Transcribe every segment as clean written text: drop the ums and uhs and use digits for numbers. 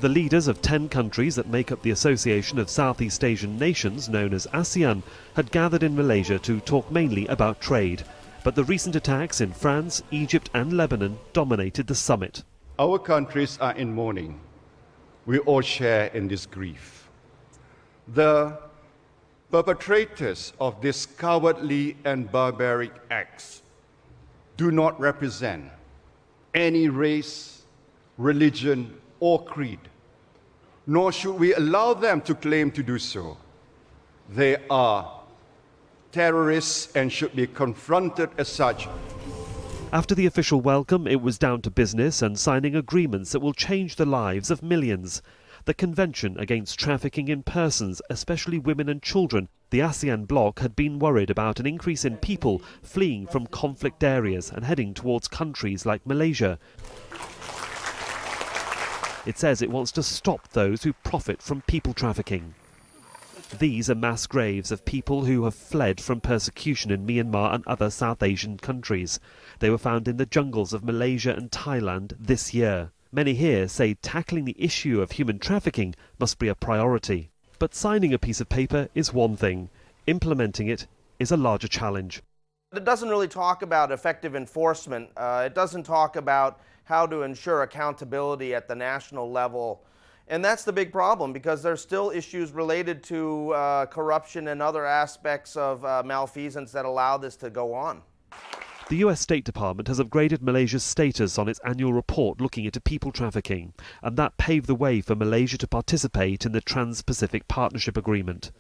The leaders of 10 countries that make up the Association of Southeast Asian Nations, known as ASEAN, had gathered in Malaysia to talk mainly about trade. But the recent attacks in France, Egypt and Lebanon dominated the summit. Our countries are in mourning. We all share in this grief. The perpetrators of these cowardly and barbaric acts do not represent any race, religion, or creed, nor should we allow them to claim to do so. They are terrorists and should be confronted as such. After the official welcome, it was down to business and signing agreements that will change the lives of millions. The Convention Against Trafficking in Persons, especially women and children, the ASEAN bloc had been worried about an increase in people fleeing from conflict areas and heading towards countries like Malaysia. It says it wants to stop those who profit from people trafficking. These are mass graves of people who have fled from persecution in Myanmar and other South Asian countries. They were found in the jungles of Malaysia and Thailand this year. Many here say tackling the issue of human trafficking must be a priority. But signing a piece of paper is one thing. Implementing it is a larger challenge. It doesn't really talk about effective enforcement. It doesn't talk about how to ensure accountability at the national level. And that's the big problem, because there's still issues related to corruption and other aspects of malfeasance that allow this to go on. The US State Department has upgraded Malaysia's status on its annual report looking into people trafficking, and that paved the way for Malaysia to participate in the Trans-Pacific Partnership Agreement.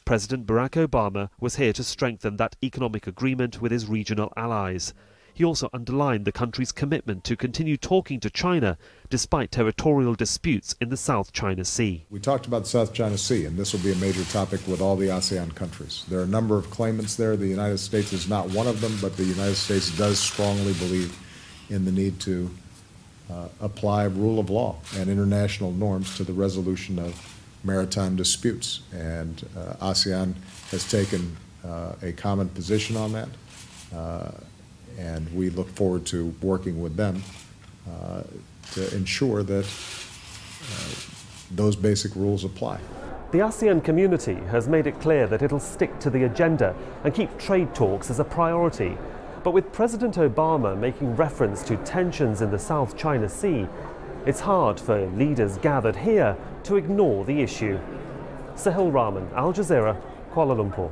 President Barack Obama was here to strengthen that economic agreement with his regional allies. He also underlined the country's commitment to continue talking to China despite territorial disputes in the South China Sea. We talked about the South China Sea, and this will be a major topic with all the ASEAN countries. There are a number of claimants there. The United States is not one of them, but the United States does strongly believe in the need to apply rule of law and international norms to the resolution of maritime disputes. And ASEAN has taken a common position on that. And we look forward to working with them to ensure that those basic rules apply. The ASEAN community has made it clear that it'll stick to the agenda and keep trade talks as a priority. But with President Obama making reference to tensions in the South China Sea, it's hard for leaders gathered here to ignore the issue. Sahil Rahman, Al Jazeera, Kuala Lumpur.